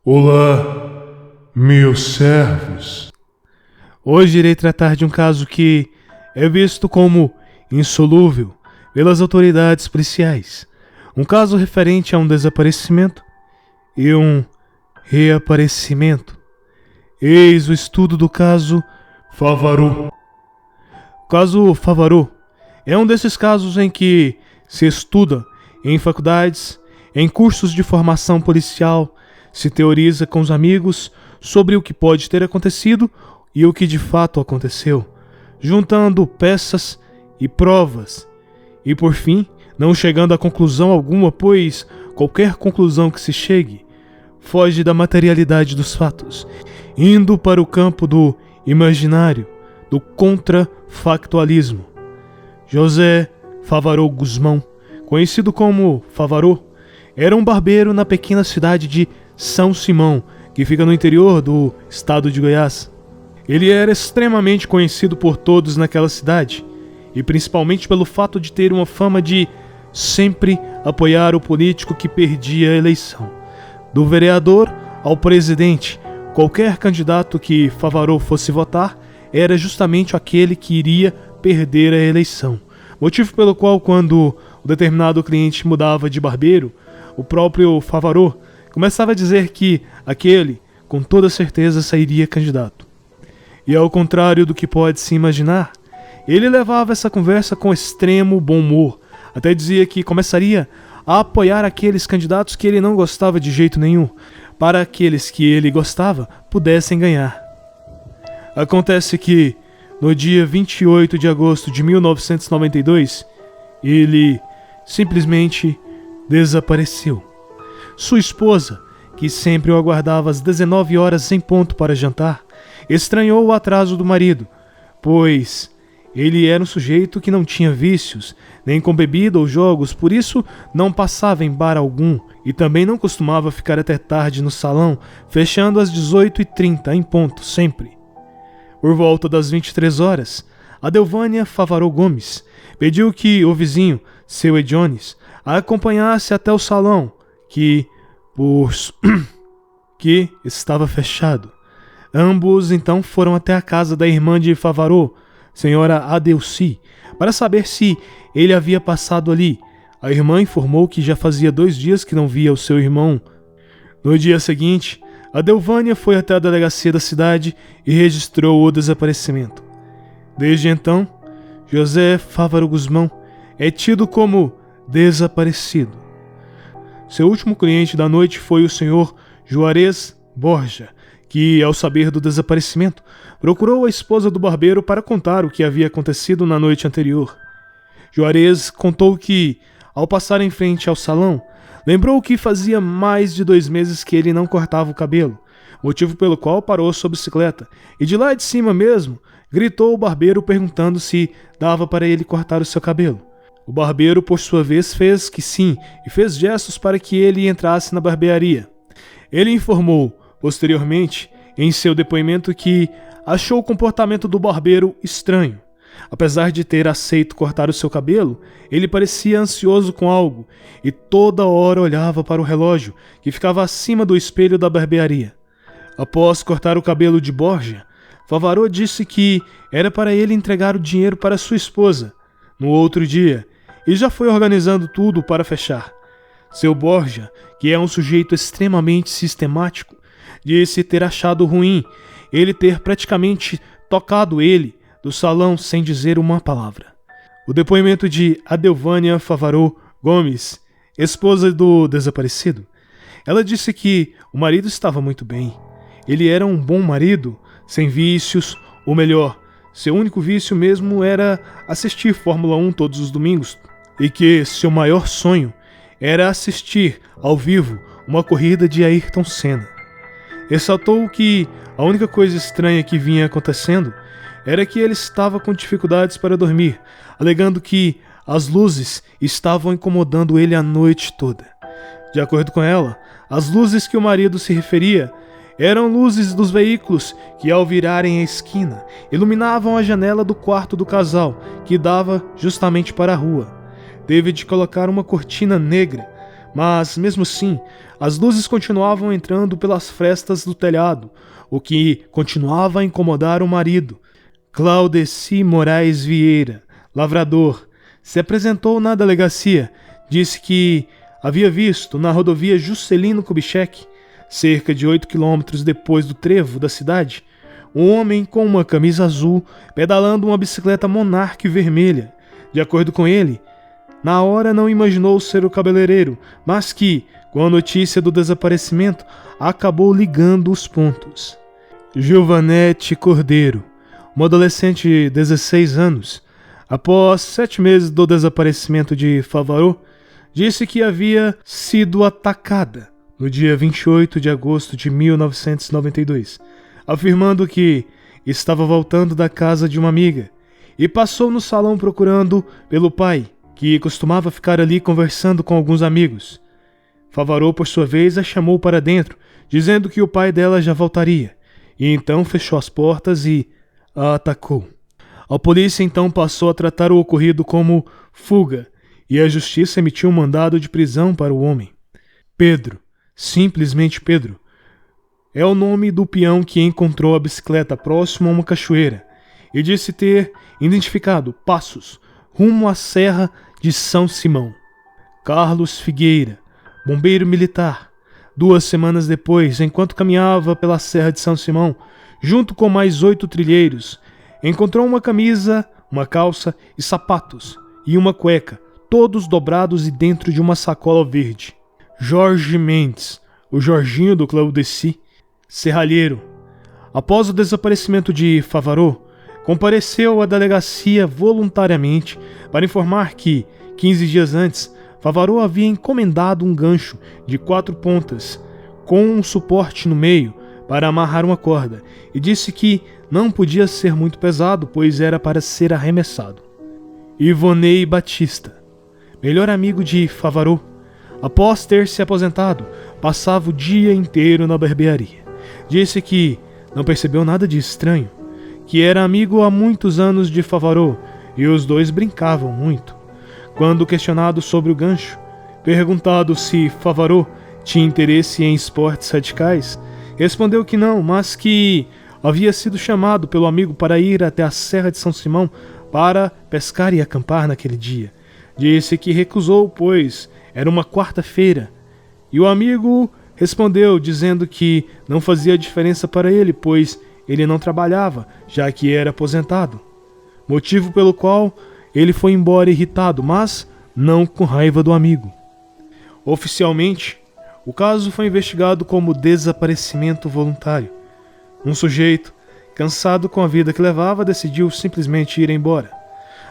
Olá, meus servos. Hoje irei tratar de um caso que é visto como insolúvel pelas autoridades policiais. Um caso referente a um desaparecimento e um reaparecimento. Eis o estudo do caso Favarô. O caso Favarô é um desses casos em que se estuda em faculdades, em cursos de formação policial, se teoriza com os amigos sobre o que pode ter acontecido e o que de fato aconteceu, juntando peças e provas, e por fim, não chegando a conclusão alguma, pois qualquer conclusão que se chegue foge da materialidade dos fatos, indo para o campo do imaginário, do contrafactualismo. José Favarô Guzmão, conhecido como Favarô, era um barbeiro na pequena cidade de São Simão, que fica no interior do estado de Goiás. Ele era extremamente conhecido por todos naquela cidade, e principalmente pelo fato de ter uma fama de sempre apoiar o político que perdia a eleição. Do vereador ao presidente, qualquer candidato que Favarô fosse votar era justamente aquele que iria perder a eleição. Motivo pelo qual, quando o determinado cliente mudava de barbeiro, o próprio Favarô começava a dizer que aquele, com toda certeza, sairia candidato. E ao contrário do que pode se imaginar, ele levava essa conversa com extremo bom humor. Até dizia que começaria a apoiar aqueles candidatos que ele não gostava de jeito nenhum, para aqueles que ele gostava pudessem ganhar. Acontece que, no dia 28 de agosto de 1992, ele simplesmente desapareceu. Sua esposa, que sempre o aguardava às 19 horas em ponto para jantar, estranhou o atraso do marido, pois ele era um sujeito que não tinha vícios, nem com bebida ou jogos, por isso não passava em bar algum e também não costumava ficar até tarde no salão, fechando às 18h30 em ponto, sempre. Por volta das 23 horas, Adelvânia Favarô Gomes pediu que o vizinho, seu Ediones, a acompanhasse até o salão, que estava fechado. Ambos então foram até a casa da irmã de Favarô, senhora Adelci, para saber se ele havia passado ali. A irmã informou que já fazia 2 dias que não via o seu irmão. No dia seguinte, Adelvânia foi até a delegacia da cidade e registrou o desaparecimento. Desde então, José Favarô Guzmão é tido como desaparecido. Seu último cliente da noite foi o senhor Juarez Borja, que, ao saber do desaparecimento, procurou a esposa do barbeiro para contar o que havia acontecido na noite anterior. Juarez contou que, ao passar em frente ao salão, lembrou que fazia mais de 2 meses que ele não cortava o cabelo, motivo pelo qual parou sua bicicleta, e de lá de cima mesmo, gritou ao barbeiro perguntando se dava para ele cortar o seu cabelo. O barbeiro, por sua vez, fez que sim e fez gestos para que ele entrasse na barbearia. Ele informou, posteriormente, em seu depoimento que achou o comportamento do barbeiro estranho. Apesar de ter aceito cortar o seu cabelo, ele parecia ansioso com algo e toda hora olhava para o relógio que ficava acima do espelho da barbearia. Após cortar o cabelo de Borja, Favarô disse que era para ele entregar o dinheiro para sua esposa no outro dia e já foi organizando tudo para fechar. Seu Borja, que é um sujeito extremamente sistemático, disse ter achado ruim ele ter praticamente tocado ele do salão sem dizer uma palavra. O depoimento de Adelvânia Favarô Gomes, esposa do desaparecido. Ela disse que o marido estava muito bem. Ele era um bom marido, sem vícios, ou melhor, seu único vício mesmo era assistir Fórmula 1 todos os domingos, e que seu maior sonho era assistir ao vivo uma corrida de Ayrton Senna. Ressaltou que a única coisa estranha que vinha acontecendo era que ele estava com dificuldades para dormir, alegando que as luzes estavam incomodando ele a noite toda. De acordo com ela, as luzes que o marido se referia eram luzes dos veículos que, ao virarem a esquina, iluminavam a janela do quarto do casal, que dava justamente para a rua. Teve de colocar uma cortina negra, mas mesmo assim, as luzes continuavam entrando pelas frestas do telhado, o que continuava a incomodar o marido. Claudeci Moraes Vieira, lavrador, se apresentou na delegacia, disse que havia visto na rodovia Juscelino Kubitschek, cerca de 8 quilômetros depois do trevo da cidade, um homem com uma camisa azul pedalando uma bicicleta Monarch vermelha. De acordo com ele, na hora não imaginou ser o cabeleireiro, mas que, com a notícia do desaparecimento, acabou ligando os pontos. Gilvanete Cordeiro, uma adolescente de 16 anos, após 7 meses do desaparecimento de Favarot, disse que havia sido atacada no dia 28 de agosto de 1992, afirmando que estava voltando da casa de uma amiga e passou no salão procurando pelo pai, que costumava ficar ali conversando com alguns amigos. Favarot, por sua vez, a chamou para dentro, dizendo que o pai dela já voltaria, e então fechou as portas e a atacou. A polícia então passou a tratar o ocorrido como fuga, e a justiça emitiu um mandado de prisão para o homem. Pedro, simplesmente Pedro, é o nome do peão que encontrou a bicicleta próximo a uma cachoeira e disse ter identificado passos rumo à Serra de São Simão. Carlos Figueira, bombeiro militar, 2 semanas depois, enquanto caminhava pela Serra de São Simão, junto com mais 8 trilheiros, encontrou uma camisa, uma calça e sapatos, e uma cueca, todos dobrados e dentro de uma sacola verde. Jorge Mendes, o Jorginho do Claudeci, serralheiro, após o desaparecimento de Favarot, compareceu à delegacia voluntariamente para informar que, 15 dias antes, Favarot havia encomendado um gancho de 4 pontas, com um suporte no meio, para amarrar uma corda, e disse que não podia ser muito pesado, pois era para ser arremessado. Ivonei Batista, melhor amigo de Favarot, após ter se aposentado, passava o dia inteiro na barbearia. Disse que não percebeu nada de estranho, que era amigo há muitos anos de Favarot e os dois brincavam muito. Quando questionado sobre o gancho, perguntado se Favarot tinha interesse em esportes radicais, respondeu que não, mas que havia sido chamado pelo amigo para ir até a Serra de São Simão para pescar e acampar naquele dia. Disse que recusou, pois era uma quarta-feira, e o amigo respondeu dizendo que não fazia diferença para ele, pois ele não trabalhava, já que era aposentado, motivo pelo qual ele foi embora irritado, mas não com raiva do amigo. Oficialmente, o caso foi investigado como desaparecimento voluntário. Um sujeito, cansado com a vida que levava, decidiu simplesmente ir embora.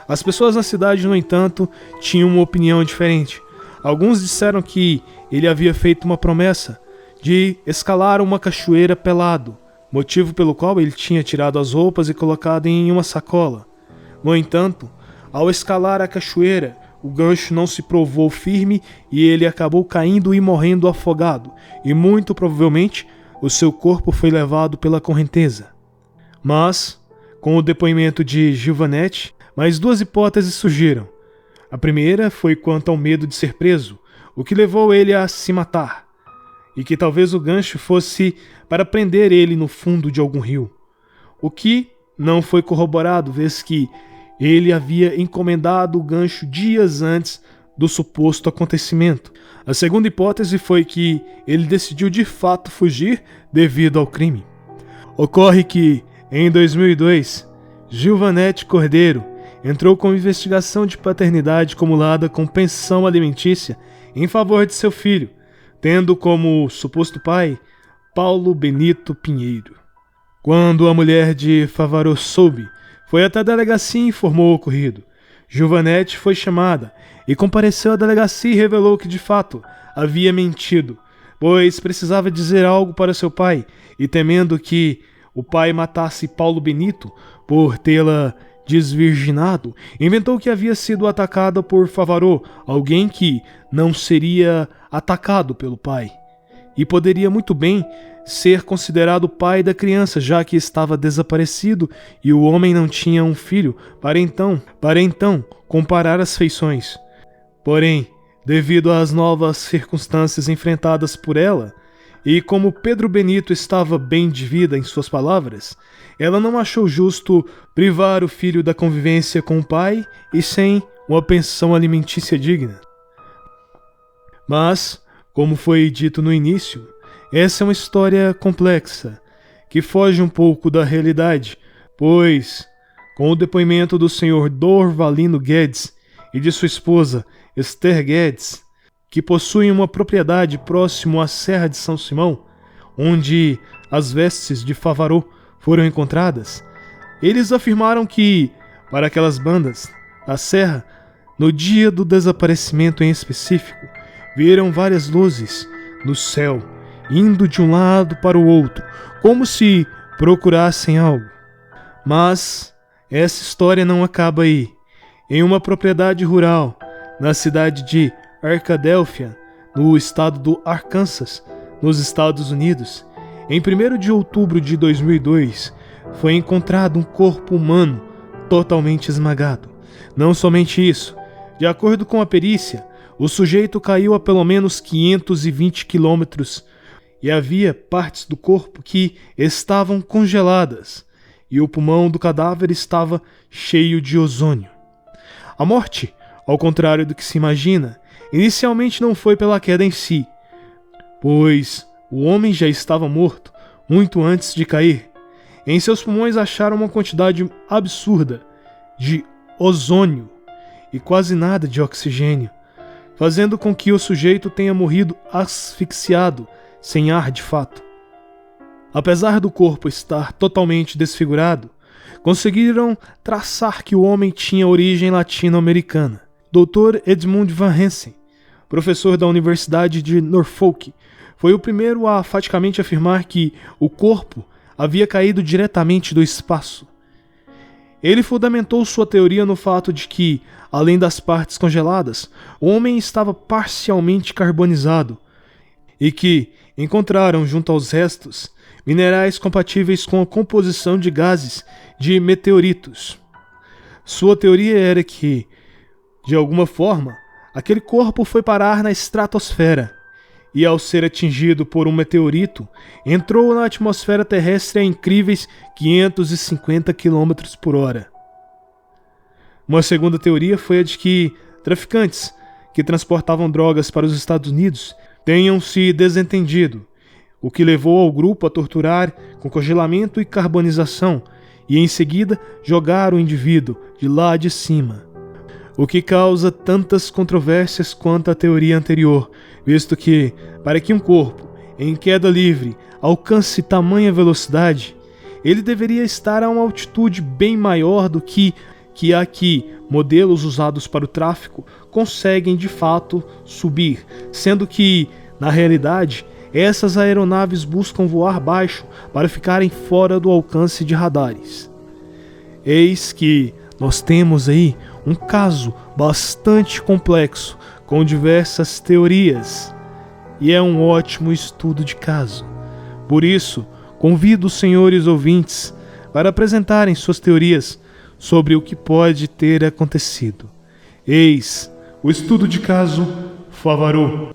As pessoas na cidade, no entanto, tinham uma opinião diferente. Alguns disseram que ele havia feito uma promessa de escalar uma cachoeira pelado, motivo pelo qual ele tinha tirado as roupas e colocado em uma sacola. No entanto, ao escalar a cachoeira, o gancho não se provou firme e ele acabou caindo e morrendo afogado, e muito provavelmente o seu corpo foi levado pela correnteza. Mas, com o depoimento de Gilvanete, mais 2 hipóteses surgiram. A primeira foi quanto ao medo de ser preso, o que levou ele a se matar, e que talvez o gancho fosse para prender ele no fundo de algum rio, o que não foi corroborado, vez que ele havia encomendado o gancho dias antes do suposto acontecimento. A segunda hipótese foi que ele decidiu de fato fugir devido ao crime. Ocorre que, em 2002, Gilvanete Cordeiro entrou com investigação de paternidade acumulada com pensão alimentícia em favor de seu filho, tendo como suposto pai Paulo Benito Pinheiro. Quando a mulher de Favarot soube, foi até a delegacia e informou o ocorrido. Gilvanete foi chamada e compareceu à delegacia e revelou que de fato havia mentido, pois precisava dizer algo para seu pai e, temendo que o pai matasse Paulo Benito por tê-la desvirginado, inventou que havia sido atacada por Favarot, alguém que não seria atacado pelo pai, e poderia muito bem ser considerado pai da criança, já que estava desaparecido e o homem não tinha um filho para então comparar as feições. Porém, Devido às novas circunstâncias enfrentadas por ela, e como Pedro Benito estava bem de vida em suas palavras, ela não achou justo privar o filho da convivência com o pai e sem uma pensão alimentícia digna. Mas, como foi dito no início, essa é uma história complexa, que foge um pouco da realidade, pois, com o depoimento do Sr. Dorvalino Guedes e de sua esposa Esther Guedes, que possuem uma propriedade próximo à Serra de São Simão, onde as vestes de Favaró foram encontradas, eles afirmaram que, para aquelas bandas, a serra, no dia do desaparecimento em específico, viram várias luzes no céu, indo de um lado para o outro, como se procurassem algo. Mas essa história não acaba aí. Em uma propriedade rural, na cidade de Arkadelphia, no estado do Arkansas, nos Estados Unidos, em 1º de outubro de 2002, foi encontrado um corpo humano totalmente esmagado. Não somente isso, de acordo com a perícia, o sujeito caiu a pelo menos 520 quilômetros e havia partes do corpo que estavam congeladas e o pulmão do cadáver estava cheio de ozônio. A morte, ao contrário do que se imagina, inicialmente não foi pela queda em si, pois o homem já estava morto muito antes de cair. Em seus pulmões acharam uma quantidade absurda de ozônio e quase nada de oxigênio, fazendo com que o sujeito tenha morrido asfixiado, sem ar de fato. Apesar do corpo estar totalmente desfigurado, conseguiram traçar que o homem tinha origem latino-americana. Dr. Edmund Van Hensen, professor da Universidade de Norfolk, foi o primeiro a faticamente afirmar que o corpo havia caído diretamente do espaço. Ele fundamentou sua teoria no fato de que, além das partes congeladas, o homem estava parcialmente carbonizado e que encontraram junto aos restos minerais compatíveis com a composição de gases de meteoritos. Sua teoria era que, de alguma forma, aquele corpo foi parar na estratosfera e, ao ser atingido por um meteorito, entrou na atmosfera terrestre a incríveis 550 km por hora. Uma segunda teoria foi a de que traficantes que transportavam drogas para os Estados Unidos tenham se desentendido, o que levou ao grupo a torturar com congelamento e carbonização e em seguida jogar o indivíduo de lá de cima. O que causa tantas controvérsias quanto a teoria anterior, visto que, para que um corpo, em queda livre, alcance tamanha velocidade, ele deveria estar a uma altitude bem maior do que a que modelos usados para o tráfico conseguem de fato subir, sendo que, na realidade, essas aeronaves buscam voar baixo para ficarem fora do alcance de radares. Eis que nós temos aí um caso bastante complexo, com diversas teorias, e é um ótimo estudo de caso. Por isso, convido os senhores ouvintes para apresentarem suas teorias sobre o que pode ter acontecido. Eis o estudo de caso Favaró.